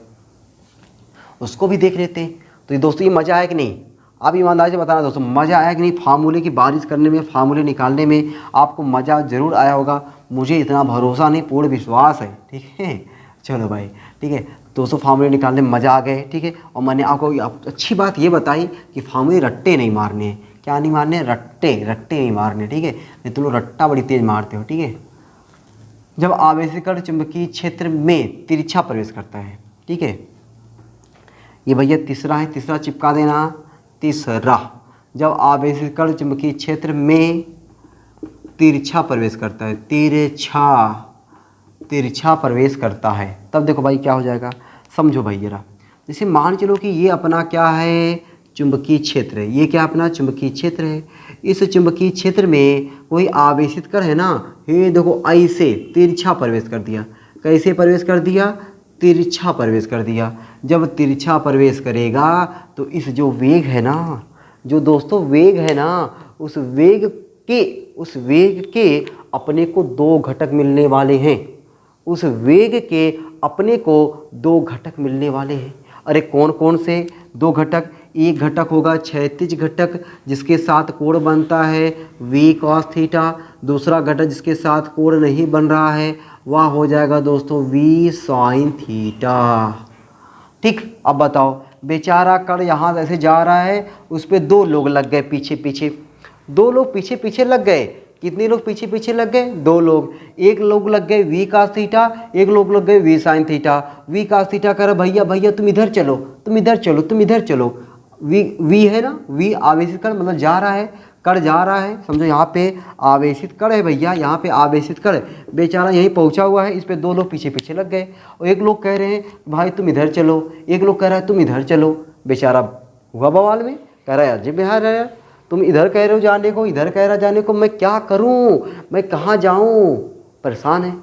A: उसको भी देख लेते हैं। तो ये दोस्तों ये मज़ा आया कि नहीं, आप ईमानदारी से बताना दोस्तों, मज़ा आया कि नहीं, फार्मूले की बारिश करने में, फार्मूले निकालने में आपको मज़ा ज़रूर आया होगा, मुझे इतना भरोसा नहीं, पूर्ण विश्वास है, ठीक है। चलो भाई ठीक है दोस्तों, फार्मूले निकालने में मज़ा आ गए, ठीक है। और मैंने आपको अच्छी बात ये बताई कि फार्मूले रट्टे नहीं मारने हैं, क्या नहीं मारने, रट्टे नहीं मारने, ठीक है। नहीं तुम लोग रट्टा बड़ी तेज़ मारते हो, ठीक है। जब आवेशित कण चुंबकीय क्षेत्र में तिरछा प्रवेश करता है, ठीक है, ये भैया तीसरा है, तीसरा चिपका देना, तीसरा, जब आवेशित कण चुंबकीय क्षेत्र में तिरछा प्रवेश करता है, तिरछा प्रवेश करता है, तब देखो भाई क्या हो जाएगा, समझो भाई जरा। जैसे मान चलो कि ये अपना क्या है, चुंबकीय क्षेत्र है, ये क्या अपना चुंबकीय क्षेत्र है। इस चुंबकीय क्षेत्र में कोई आवेशित कण है ना, ये देखो ऐसे तिरछा प्रवेश कर दिया, कैसे प्रवेश कर दिया, तिरछा प्रवेश कर दिया। जब तिरछा प्रवेश करेगा तो इस जो वेग है ना, जो दोस्तों वेग है ना, उस वेग के अपने को दो घटक मिलने वाले हैं। उस वेग के अपने को दो घटक मिलने वाले हैं। अरे कौन कौन से दो घटक? एक घटक होगा क्षैतिज घटक जिसके साथ कोण बनता है v cos थीटा। दूसरा घटक जिसके साथ कोण नहीं बन रहा है वह हो जाएगा दोस्तों v sin थीटा। ठीक, अब बताओ, बेचारा कण यहाँ ऐसे जा रहा है, उस पर दो लोग लग गए पीछे पीछे, दो लोग पीछे पीछे लग गए। कितने लोग पीछे पीछे लग गए? दो लोग। एक लोग लग गए v cos थीटा, एक लोग लग गए v sin theta. v cos theta कह रहा भैया भैया तुम इधर चलो, तुम इधर चलो, तुम इधर चलो। v है ना, v आवेशित कण मतलब जा रहा है, कण जा रहा है, समझो यहाँ पे आवेशित कण है भैया, यहाँ पे आवेशित कण, बेचारा यहीं पहुँचा हुआ है, इस पे दो लोग पीछे पीछे लग गए। और एक लोग कह रहे हैं भाई तुम इधर चलो, एक लोग कह रहा है तुम इधर चलो। बेचारा हुआ बवाल में, कह रहा है अजय बिहार है, तुम इधर कह रहे हो जाने को, इधर कह रहा जाने को, मैं क्या करूं, मैं कहाँ जाऊं? परेशान है।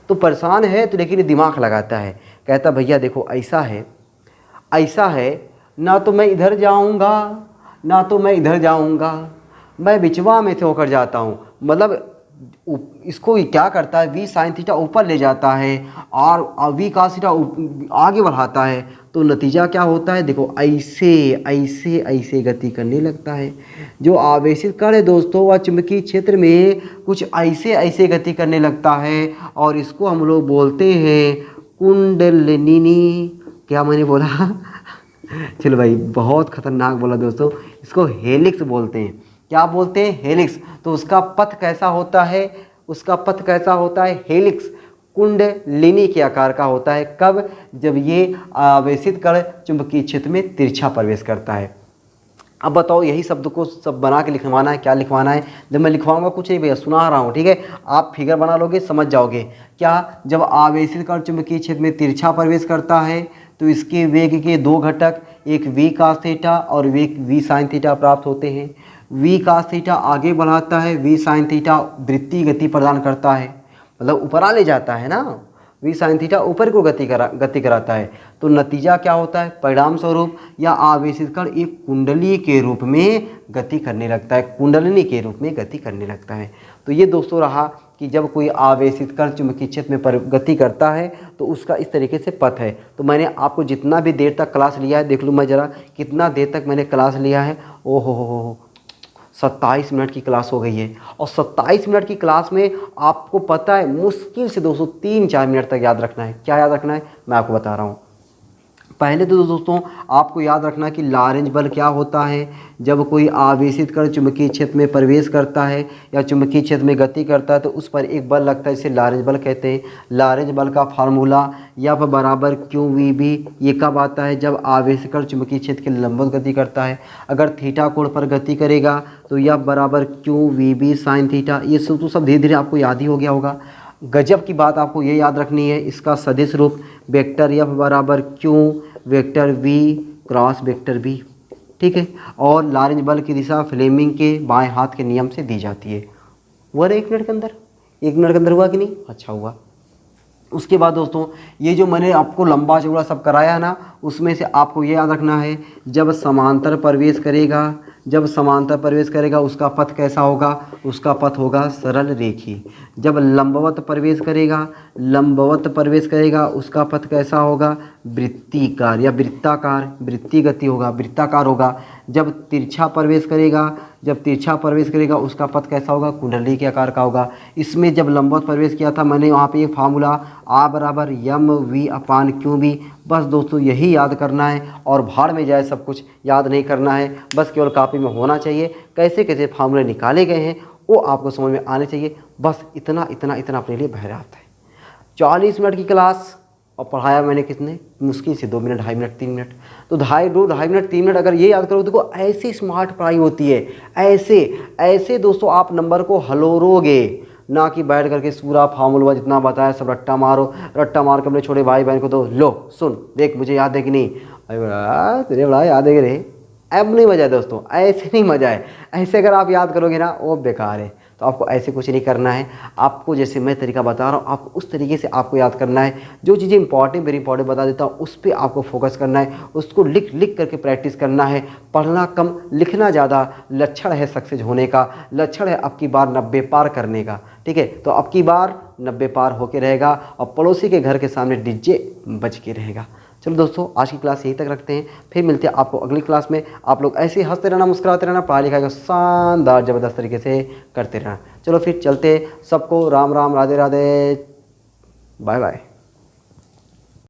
A: तो परेशान है तो लेकिन दिमाग लगाता है, कहता भैया देखो ऐसा है, ऐसा है, ना तो मैं इधर जाऊंगा ना तो मैं इधर जाऊंगा, मैं बिचवा में से होकर जाता हूँ। मतलब इसको क्या करता है, v sin थीटा ऊपर ले जाता है और v cos थीटा आगे बढ़ाता है। तो नतीजा क्या होता है, देखो ऐसे ऐसे ऐसे गति करने लगता है। जो आवेशित कण है दोस्तों वह चुंबकीय क्षेत्र में कुछ ऐसे ऐसे गति करने लगता है और इसको हम लोग बोलते हैं कुंडलिनी। क्या मैंने बोला? चलो भाई, बहुत खतरनाक बोला दोस्तों, इसको हेलिक्स बोलते हैं। क्या बोलते हैं? हेलिक्स। तो उसका पथ कैसा होता है, उसका पथ कैसा होता है? हेलिक्स, कुंडलिनी के आकार का होता है। कब? जब ये आवेशित कण चुंबकीय क्षेत्र में तिरछा प्रवेश करता है। अब बताओ, यही शब्द को सब बना के लिखवाना है। क्या लिखवाना है? जब मैं लिखवाऊंगा कुछ नहीं भैया, सुना रहा हूँ, ठीक है, आप फिगर बना लोगे, समझ जाओगे। क्या? जब आवेशित कण चुंबकीय क्षेत्र में तिरछा प्रवेश करता है तो इसके वेग के दो घटक, एक v cos थीटा और एक v sin थीटा प्राप्त होते हैं। v cos थीटा आगे बढ़ाता है, v sin थीटा वृत्तीय गति प्रदान करता है, मतलब ऊपर आ ले जाता है ना, v sin थीटा ऊपर को गति कराता है। तो नतीजा क्या होता है? परिणाम स्वरूप या आवेशित कण एक कुंडली के रूप में गति करने लगता है, कुंडलिनी के रूप में गति करने लगता है। तो ये दोस्तों रहा कि जब कोई आवेशित कण चुंबकीय क्षेत्र में गति करता है तो उसका इस तरीके से पथ है। तो मैंने आपको जितना भी देर तक क्लास लिया है, देख लूँ मैं ज़रा कितना देर तक मैंने क्लास लिया है। ओहो हो 27 मिनट की क्लास हो गई है। और 27 मिनट की क्लास में आपको पता है मुश्किल से दोस्तों 3-4 मिनट तक याद रखना है। क्या याद रखना है मैं आपको बता रहा हूँ। पहले तो दोस्तों आपको याद रखना कि लॉरेंज बल क्या होता है। जब कोई आवेशित कण चुंबकीय क्षेत्र में प्रवेश करता है या चुंबकीय क्षेत्र में गति करता है तो उस पर एक बल लगता है, इसे लॉरेंज बल कहते हैं। लॉरेंज बल का फार्मूला F बराबर QVB, ये कब आता है? जब आवेशित कण चुंबकीय क्षेत्र के लंबवत गति करता है। अगर थीटा कोण पर गति करेगा तो F बराबर QVB sin थीटा। ये सब तो सब धीरे धीरे आपको याद ही हो गया होगा। गजब की बात आपको ये याद रखनी है, इसका सदिश रूप वेक्टर F बराबर Q vector V cross vector B, ठीक है। और लॉरेंज बल की दिशा फ्लेमिंग के बाएं हाथ के नियम से दी जाती है। हुआ ना 1 मिनट के अंदर? 1 मिनट के अंदर हुआ कि नहीं? अच्छा हुआ। उसके बाद दोस्तों ये जो मैंने आपको लंबा चौड़ा सब कराया ना, उसमें से आपको ये याद रखना है जब समांतर प्रवेश करेगा, जब समांतर प्रवेश करेगा उसका पथ कैसा होगा? उसका पथ होगा सरल रेखीय। जब लंबवत प्रवेश करेगा, लंबवत प्रवेश करेगा उसका पथ कैसा होगा? वृत्तीकार या वृत्ताकार, वृत्तीय गति होगा, वृत्ताकार होगा। जब तिरछा प्रवेश करेगा, जब तिरछा प्रवेश करेगा उसका पथ कैसा होगा? कुंडली के आकार का होगा। इसमें जब लंबवत प्रवेश किया था मैंने वहाँ पे एक फार्मूला A बराबर mv/qb, बस दोस्तों यही याद करना है और भाड़ में जाए सब कुछ याद नहीं करना है, बस केवल कॉपी में होना चाहिए। कैसे कैसे फार्मूले निकाले गए हैं वो आपको समझ में आने चाहिए, बस इतना इतना इतना अपने लिए बहरात है। 40 मिनट की क्लास और पढ़ाया मैंने कितने? मुश्किल से 2 मिनट, 2.5 मिनट, 3 मिनट। तो 2.5 मिनट 3 मिनट अगर ये याद करो देखो ऐसे स्मार्ट पढ़ाई होती है। ऐसे ऐसे दोस्तों आप नंबर को हलोरोगे, ना कि बैठ करके पूरा फार्मूला जितना बताया सब रट्टा मारो, रट्टा मार कर अपने छोटे भाई बहन को तो लो सुन देख मुझे याद है कि नहीं, अरे बड़ा तेरे बड़ा याद है कि रे। अब नहीं मजा है दोस्तों, ऐसे नहीं मजा है। ऐसे अगर आप याद करोगे ना वो बेकार है। तो आपको ऐसे कुछ नहीं करना है। आपको जैसे मैं तरीका बता रहा हूँ आपको उस तरीके से आपको याद करना है। जो चीज़ें इंपॉर्टेंट वेरी इंपॉर्टेंट बता देता हूँ उस पर आपको फोकस करना है, उसको लिख लिख करके प्रैक्टिस करना है। पढ़ना कम लिखना ज़्यादा लक्षण है सक्सेस होने का, लक्षण है अब की बार 90 पार करने का। ठीक है, तो अब की बार 90 पार होके रहेगा और पड़ोसी के घर के सामने डीजे बज के रहेगा। चलो दोस्तों, आज की क्लास यहीं तक रखते हैं, फिर मिलते हैं आपको अगली क्लास में। आप लोग ऐसे हंसते रहना, मुस्कुराते रहना, पढ़ाई लिखाई का शानदार ज़बरदस्त तरीके से करते रहना। चलो फिर चलते, सबको राम राम, राधे राधे, बाय बाय।